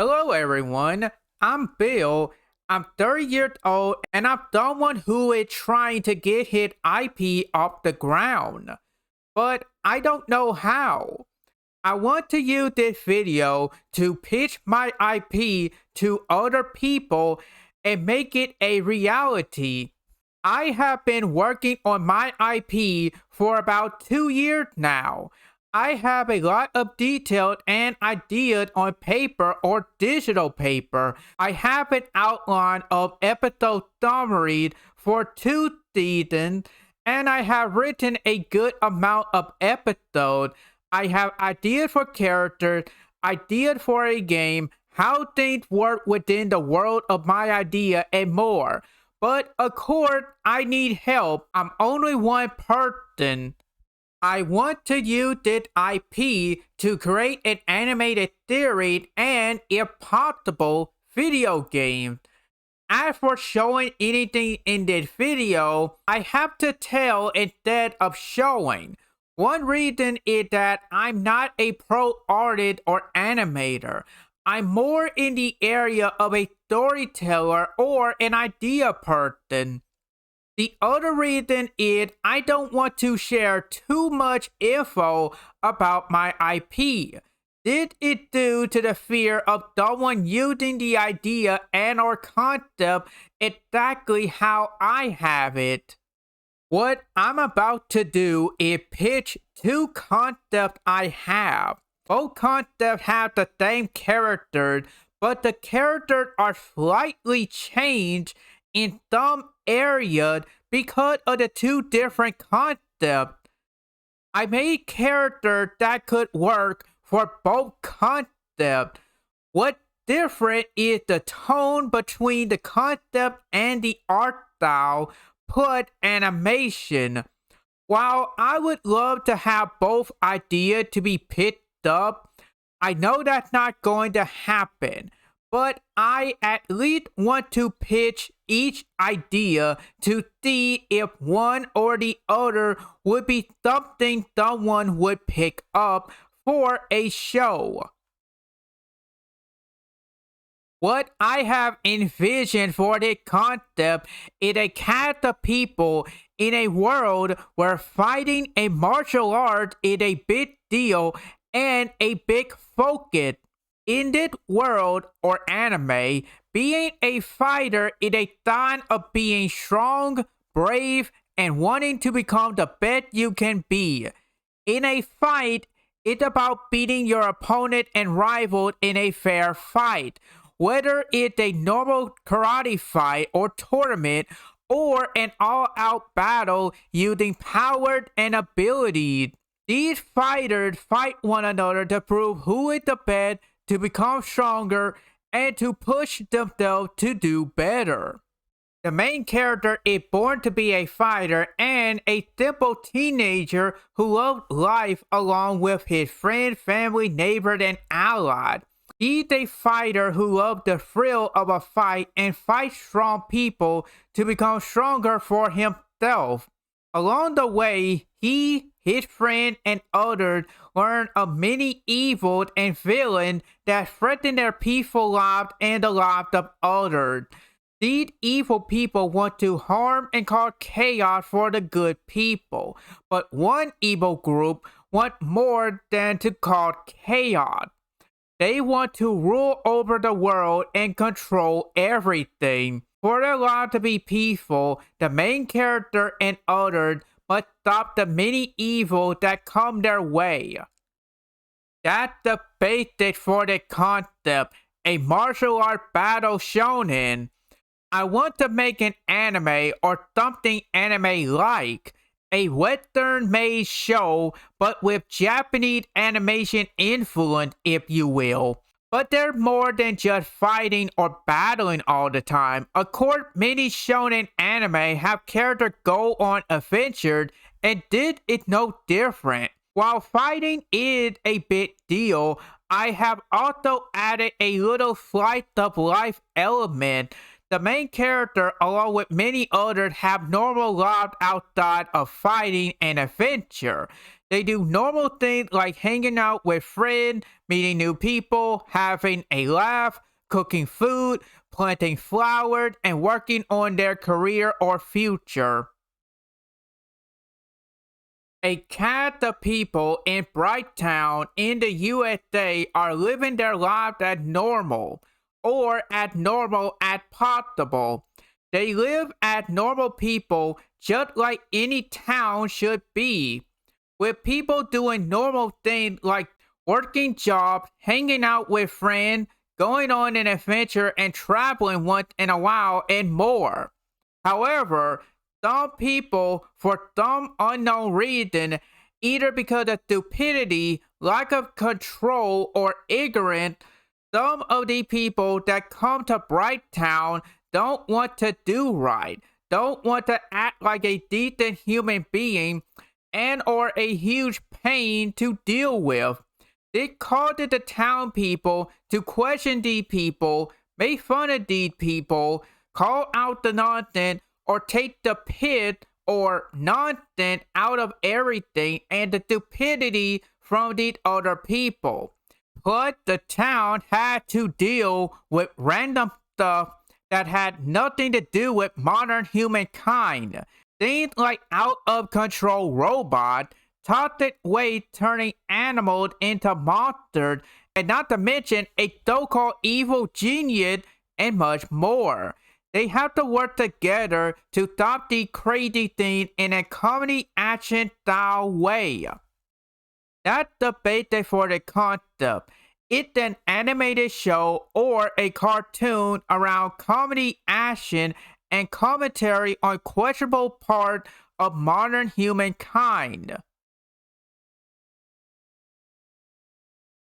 Hello, everyone. I'm Bill. I'm 30 years old and I'm someone who is trying to get his IP off the ground, but I don't know how. I want to use this video to pitch my IP to other people and make it a reality. I have been working on my IP for about 2 years now. I have a lot of details and ideas on paper or digital paper. I have an outline of episode summaries for 2 seasons, and I have written a good amount of episodes. I have ideas for characters, ideas for a game, how things work within the world of my idea, and more. But of course, I need help. I'm only one person. I want to use this IP to create an animated series and, if possible, video game. As for showing anything in this video, I have to tell instead of showing. One reason is that I'm not a pro artist or animator. I'm more in the area of a storyteller or an idea person. The other reason is I don't want to share too much info about my IP. This is due to the fear of someone using the idea and or concept exactly how I have it. What I'm about to do is pitch 2 concepts I have. Both concepts have the same characters, but the characters are slightly changed in some areas because of the 2 different concepts. I made characters that could work for both concepts. What's different is the tone between the concept and the art style, put animation. While I would love to have both ideas to be picked up, I know that's not going to happen, but I at least want to pitch each idea to see if one or the other would be something someone would pick up for a show. What I have envisioned for this concept is a cast of people in a world where fighting a martial art is a big deal and a big focus. In this world or anime, being a fighter is a sign of being strong, brave, and wanting to become the best you can be. In a fight, it's about beating your opponent and rival in a fair fight. Whether it's a normal karate fight or tournament, or an all-out battle using power and abilities. These fighters fight one another to prove who is the best, to become stronger, and to push themselves to do better. The main character is born to be a fighter and a simple teenager who loves life along with his friends, family, neighbors, and allies. He's a fighter who loves the thrill of a fight and fights strong people to become stronger for himself. Along the way, he, his friend, and others learn of many evils and villains that threaten their peaceful lives and the lives of others. These evil people want to harm and cause chaos for the good people, but one evil group wants more than to cause chaos. They want to rule over the world and control everything. For their life to be peaceful, the main character and others must stop the many evils that come their way. That's the basis for the concept, a martial art battle shonen. I want to make an anime or something anime-like, a Western-made show, but with Japanese animation influence, if you will. But they're more than just fighting or battling all the time. Of course, many shonen anime have characters go on adventures, and this is no different. While fighting is a big deal, I have also added a little slice of life element. The main character, along with many others, have normal lives outside of fighting and adventure. They do normal things like hanging out with friends, meeting new people, having a laugh, cooking food, planting flowers, and working on their career or future. A cat of people in Brighttown in the USA are living their lives as normal, or as normal as possible. They live as normal people just like any town should be, with people doing normal things like working jobs, hanging out with friends, going on an adventure, and traveling once in a while, and more. However, some people, for some unknown reason, either because of stupidity, lack of control, or ignorance, some of the people that come to Brighttown don't want to do right, don't want to act like a decent human being, and are a huge pain to deal with. They causes the town people to question these people, make fun of these people, call out the nonsense, or take the pit or nonsense out of everything and the stupidity from these other people. But the town had to deal with random stuff that had nothing to do with modern humankind. Things like out of control robots, toxic waste turning animals into monsters, and not to mention a so-called evil genius, and much more. They have to work together to stop the crazy thing in a comedy action style way. That's the basis for the concept. It's an animated show or a cartoon around comedy action and commentary on questionable parts of modern humankind.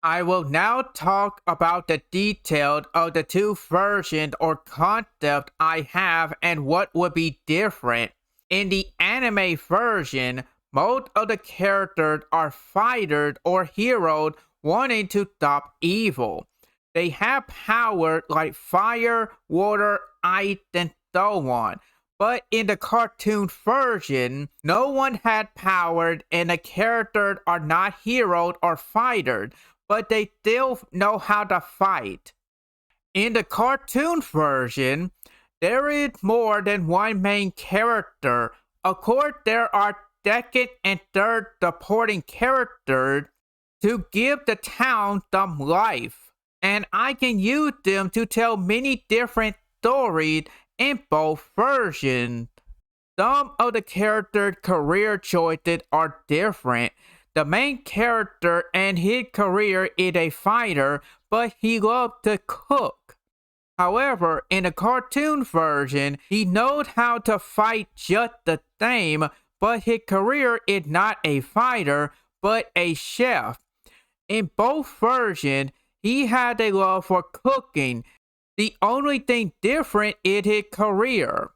I will now talk about the details of the two versions or concepts I have and what would be different. In the anime version, most of the characters are fighters or heroes wanting to stop evil. They have power like fire, water, ice, and so on. But in the cartoon version, no one had power and the characters are not heroes or fighters, but they still know how to fight. In the cartoon version, there is more than one main character. Of course, there are second and third supporting characters to give the town some life, and I can use them to tell many different stories in both versions. Some of the characters' career choices are different. The main character and his career is a fighter, but he loves to cook. However, in the cartoon version, he knows how to fight just the same, but his career is not a fighter, but a chef. In both versions, he had a love for cooking. The only thing different is his career.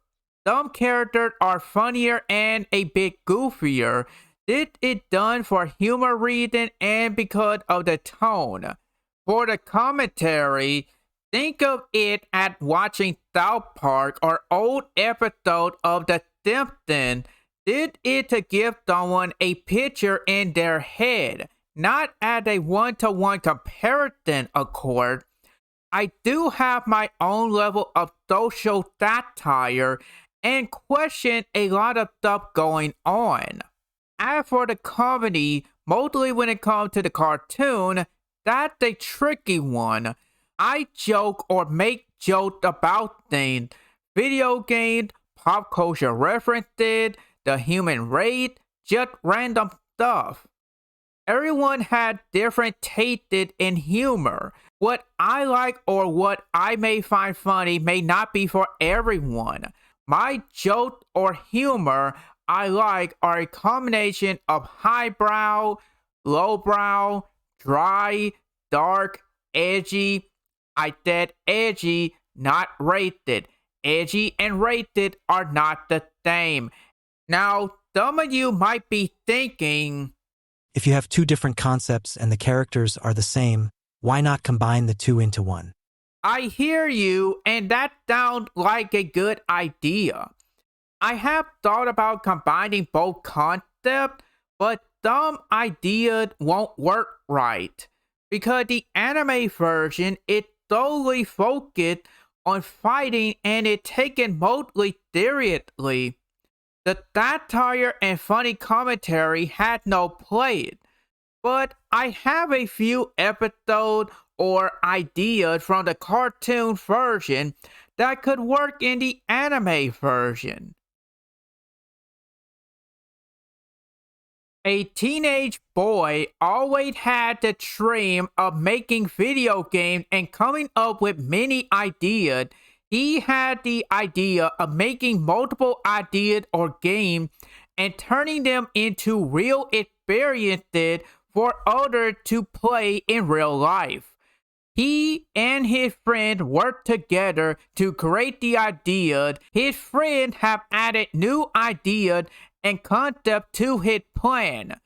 Some characters are funnier and a bit goofier. This is done for humor reason and because of the tone. For the commentary, think of it as watching South Park or old episode of The Simpsons. This is to give someone a picture in their head, not as a one-to-one comparison, of course. I do have my own level of social satire and question a lot of stuff going on. As for the comedy, mostly when it comes to the cartoon, that's a tricky one. I joke or make jokes about things, video games, pop culture references, the human race, just random stuff. Everyone had different tastes in humor. What I like or what I may find funny may not be for everyone. My jokes or humor I like are a combination of highbrow, lowbrow, dry, dark, edgy. I said edgy, not rated. Edgy and rated are not the same. Now, some of you might be thinking, if you have two different concepts and the characters are the same, why not combine the two into one? I hear you, and that sounds like a good idea. I have thought about combining both concepts, but dumb idea won't work right. Because the anime version, it totally focused on fighting and it taken mostly seriously. The satire and funny commentary had no place. But I have a few episodes or ideas from the cartoon version that could work in the anime version. A teenage boy always had the dream of making video games and coming up with many ideas. He had the idea of making multiple ideas or games and turning them into real experiences for others to play in real life. He and his friend worked together to create the idea. His friend have added new ideas and concept to his plan.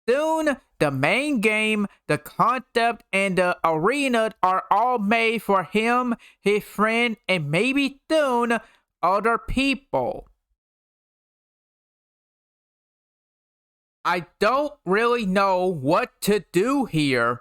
Soon, the main game, the concept, and the arena are all made for him, his friend, and maybe soon, other people. I don't really know what to do here.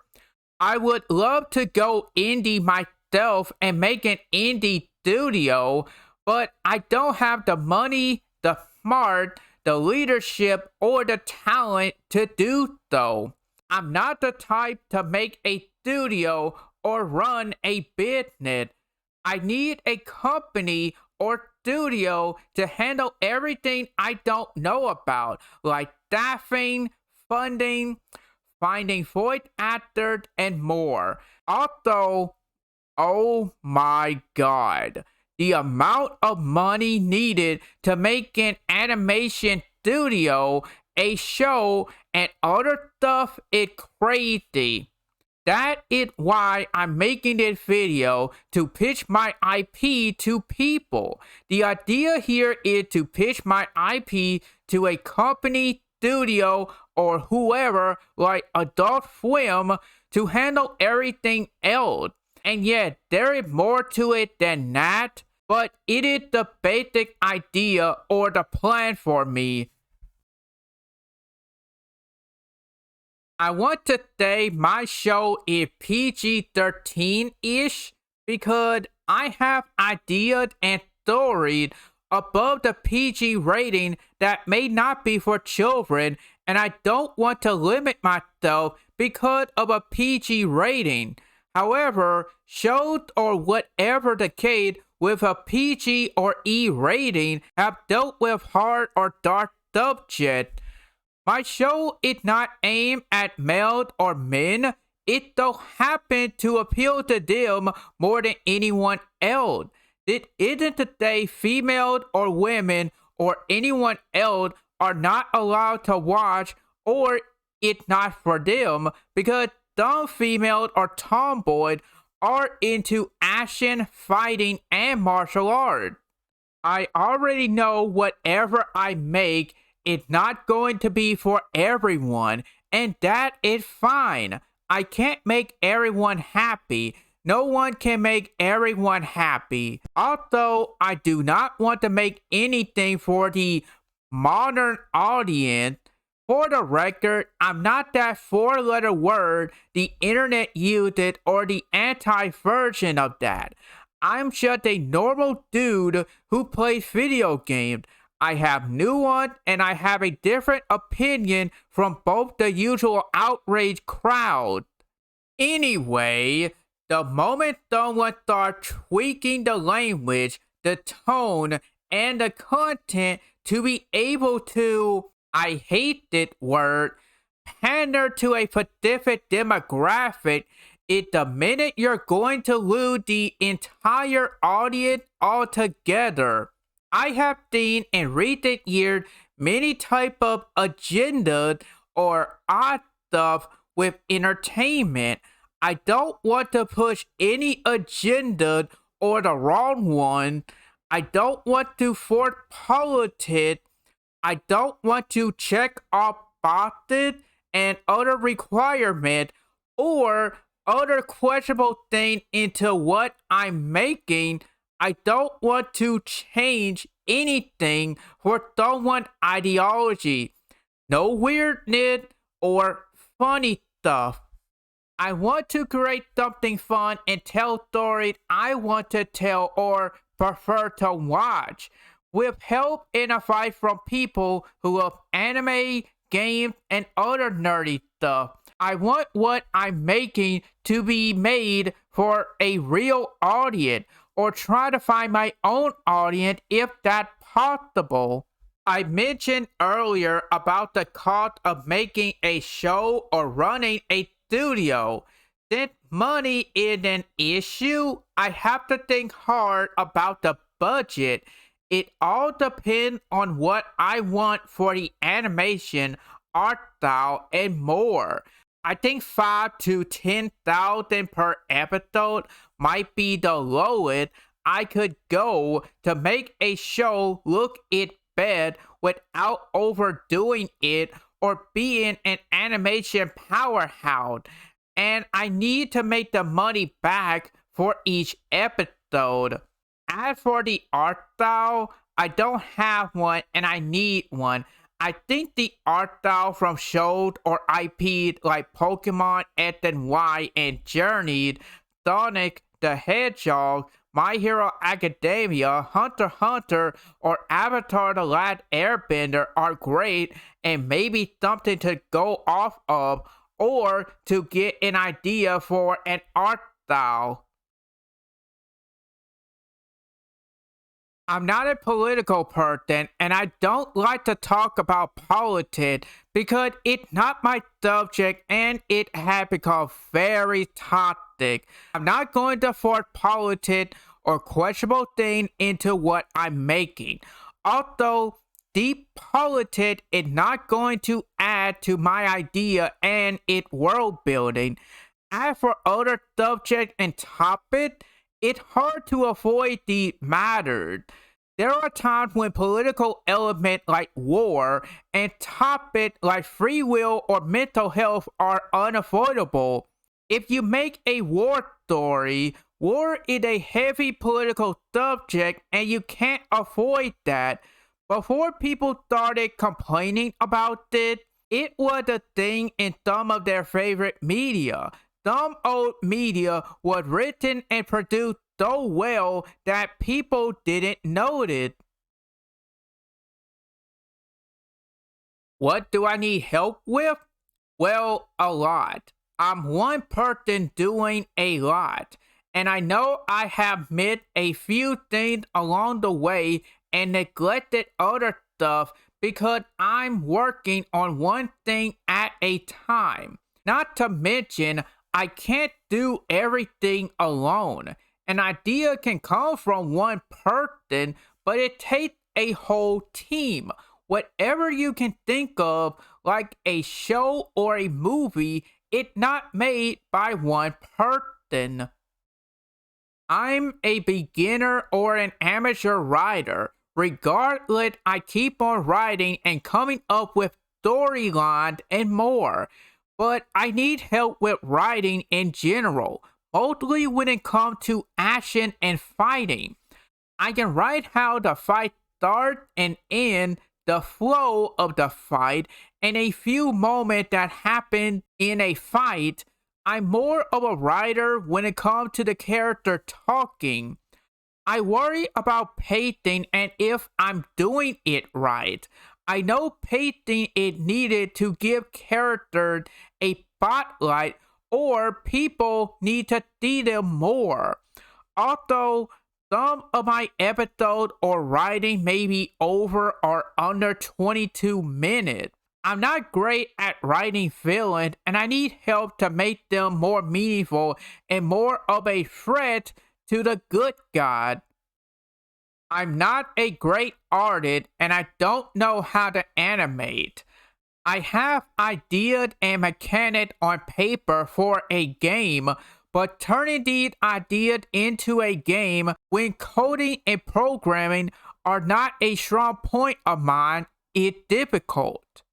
I would love to go indie myself and make an indie studio, but I don't have the money, the smart, the leadership, or the talent to do so. I'm not the type to make a studio or run a business. I need a company or studio to handle everything I don't know about, like staffing, funding, finding voice actors, and more. Also, oh my god, the amount of money needed to make an animation studio, a show, and other stuff is crazy. That is why I'm making this video, to pitch my IP to people. The idea here is to pitch my IP to a company, studio, or whoever like Adult Swim to handle everything else. And yet, there is more to it than that, but it is the basic idea or the plan for me. I want to say my show is PG-13-ish because I have ideas and stories above the PG rating that may not be for children, and I don't want to limit myself because of a PG rating. However, shows or whatever the case with a PG or E rating have dealt with hard or dark subjects. My show is not aimed at males or men. It so happens to appeal to them more than anyone else. It isn't to say females or women or anyone else are not allowed to watch or it's not for them, because some females or tomboys are into action, fighting, and martial arts. I already know whatever I make, it's not going to be for everyone, and that is fine. I can't make everyone happy. No one can make everyone happy. Also, I do not want to make anything for the modern audience. For the record, I'm not that four-letter word the internet uses or the anti-version of that. I'm just a normal dude who plays video games. I have nuance and I have a different opinion from both the usual outrage crowd. Anyway, the moment someone starts tweaking the language, the tone, and the content to be able to, I hate that word, pander to a specific demographic, it's the minute you're going to lose the entire audience altogether. I have seen in recent years many type of agendas or odd stuff with entertainment. I don't want to push any agenda or the wrong one. I don't want to force politics. I don't want to check off boxes and other requirements or other questionable things into what I'm making. I don't want to change anything for someone's ideology. No weirdness or funny stuff. I want to create something fun and tell stories I want to tell or prefer to watch, with help and advice from people who love anime, games, and other nerdy stuff. I want what I'm making to be made for a real audience, or try to find my own audience if that's possible. I mentioned earlier about the cost of making a show or running a studio. Since money is an issue, I have to think hard about the budget. It all depends on what I want for the animation, art style, and more. I think 5 to 10,000 per episode might be the lowest I could go to make a show look its best without overdoing it or being an animation powerhouse. And I need to make the money back for each episode. As for the art style, I don't have one and I need one. I think the art style from shows or IPs like Pokemon, SNY, and Journey, Sonic the Hedgehog, My Hero Academia, Hunter x Hunter, or Avatar The Last Airbender are great and maybe something to go off of or to get an idea for an art style. I'm not a political person and I don't like to talk about politics because it's not my subject and it has become very toxic. I'm not going to force politics or questionable things into what I'm making. Although deep politics is not going to add to my idea and its world building. As for other subjects and topics, it's hard to avoid the matter. There are times when political elements like war and topics like free will or mental health are unavoidable. If you make a war story, war is a heavy political subject and you can't avoid that. Before people started complaining about it was a thing in some of their favorite media. Some old media was written and produced so well that people didn't notice. What do I need help with? Well, a lot. I'm one person doing a lot, and I know I have missed a few things along the way and neglected other stuff because I'm working on one thing at a time. Not to mention, I can't do everything alone. An idea can come from one person, but it takes a whole team. Whatever you can think of, like a show or a movie, it's not made by one person. I'm a beginner or an amateur writer. Regardless, I keep on writing and coming up with storylines and more. But I need help with writing in general, mostly when it comes to action and fighting. I can write how the fight starts and ends, the flow of the fight, and a few moments that happen in a fight. I'm more of a writer when it comes to the character talking. I worry about pacing and if I'm doing it right. I know pacing is needed to give characters a spotlight or people need to see them more. Although some of my episodes or writing may be over or under 22 minutes. I'm not great at writing villains and I need help to make them more meaningful and more of a threat to the good guy. I'm not a great artist and I don't know how to animate. I have ideas and mechanics on paper for a game, but turning these ideas into a game when coding and programming are not a strong point of mine is difficult.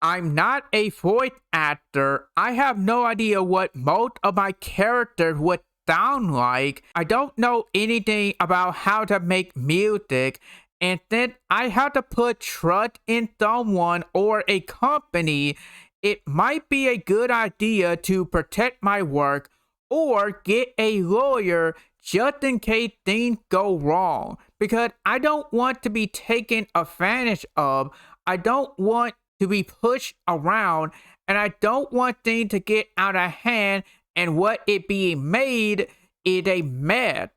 I'm not a voice actor. I have no idea what most of my characters would sound like. I don't know anything about how to make music, and then I have to put trust in someone or a company it might be a good idea to protect my work or get a lawyer just in case things go wrong, because I don't want to be taken advantage of. I don't want to be pushed around, and I don't want things to get out of hand and what it being made is a mess.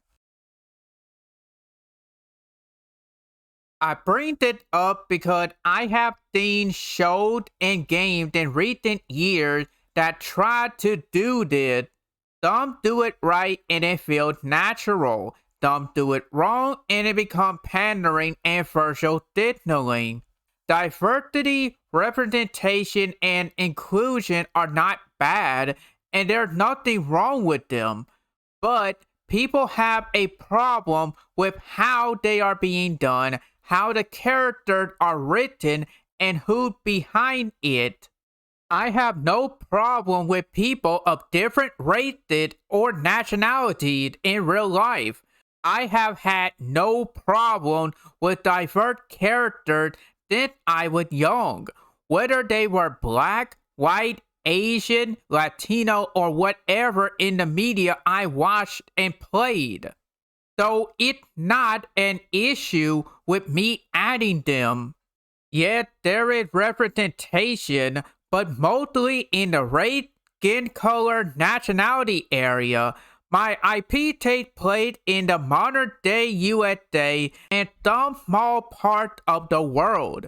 I bring it up because I have seen shows and games in recent years that try to do this. Some do it right and it feels natural. Some do it wrong and it becomes pandering and virtual signaling. Diversity, representation, and inclusion are not bad, and there's nothing wrong with them. But people have a problem with how they are being done, how the characters are written, and who's behind it. I have no problem with people of different races or nationalities in real life. I have had no problem with diverse characters since I was young, whether they were black, white, Asian, Latino, or whatever in the media I watched and played. So it's not an issue with me adding them. Yet there is representation, but mostly in the race, skin color, nationality area. My IP takes place in the modern day USA and some small part of the world.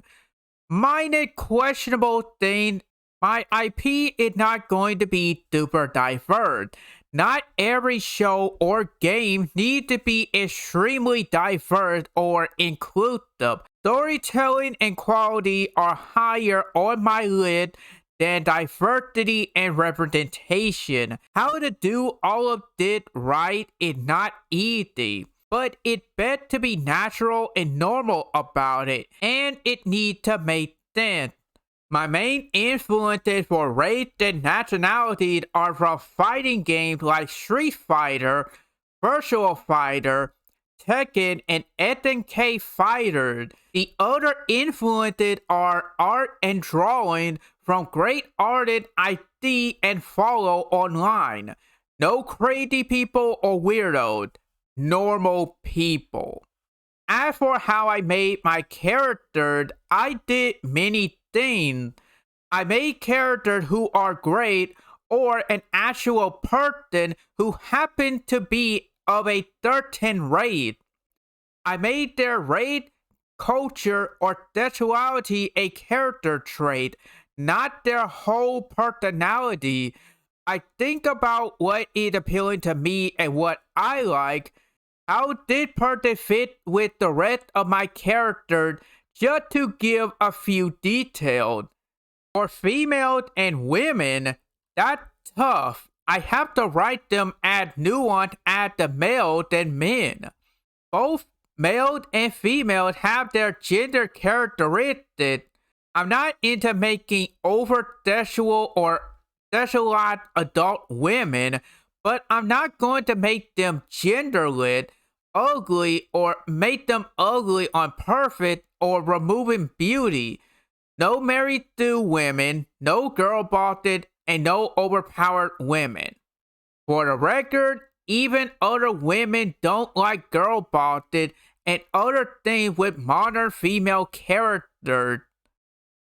Minor questionable thing, my IP is not going to be super diverse. Not every show or game needs to be extremely diverse or inclusive. Storytelling and quality are higher on my list than diversity and representation. How to do all of this right is not easy, but it's better to be natural and normal about it, and it needs to make sense. My main influences for race and nationalities are from fighting games like Street Fighter, Virtual Fighter, Tekken, and SNK Fighters. The other influences are art and drawing from great artists I see and follow online. No crazy people or weirdos, normal people. As for how I made my characters, I did many things. I made characters who are great or an actual person who happened to be of a certain race. I made their race, culture, or sexuality a character trait, not their whole personality. I think about what is appealing to me and what I like. How this person fit with the rest of my characters, just to give a few details. For females and women, that's tough. I have to write them as nuanced as the male than men. Both males and females have their gender characteristics. I'm not into making over sexual or sexualized adult women, but I'm not going to make them genderless, ugly, or make them ugly on purpose or removing beauty. No married to women, no girl bossed, and no overpowered women. For the record, even other women don't like girl bossed and other things with modern female characters.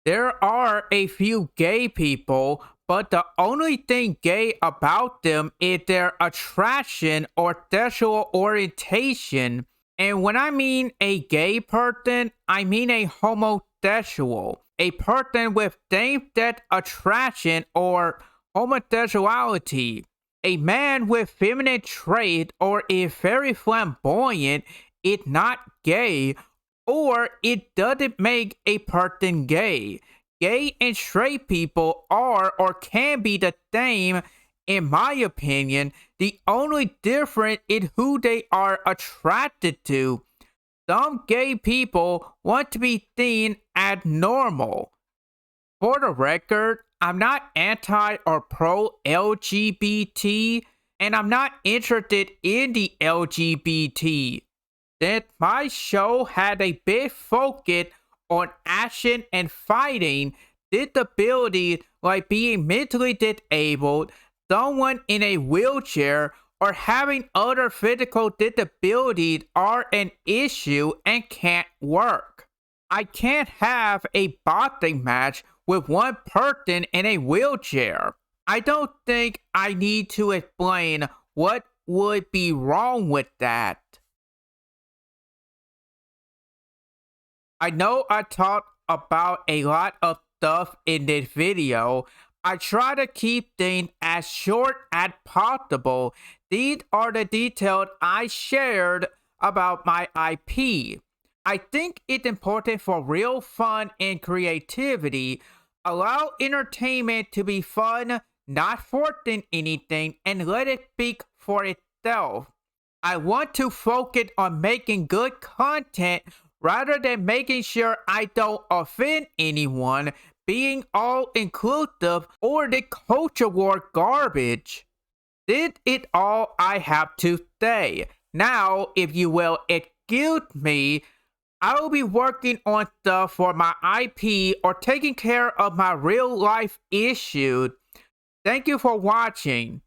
There are a few gay people, but the only thing gay about them is their attraction or sexual orientation. And when I mean a gay person, I mean a homosexual, a person with same-sex attraction or homosexuality. A man with feminine traits or is very flamboyant is not gay, or it doesn't make a person gay. Gay and straight people are or can be the same, in my opinion. The only difference is who they are attracted to. Some gay people want to be seen as normal. For the record, I'm not anti or pro LGBT, and I'm not interested in the LGBT. Since my show had a big focus on action and fighting, disability like being mentally disabled, someone in a wheelchair, or having other physical disabilities are an issue and can't work. I can't have a boxing match with one person in a wheelchair. I don't think I need to explain what would be wrong with that. I know I talked about a lot of stuff in this video. I try to keep things as short as possible. These are the details I shared about my IP. I think it's important for real fun and creativity. Allow entertainment to be fun, not forcing anything, and let it speak for itself. I want to focus on making good content rather than making sure I don't offend anyone, being all inclusive, or the culture war garbage. This is all I have to say. Now, if you will excuse me, I will be working on stuff for my IP or taking care of my real life issues. Thank you for watching.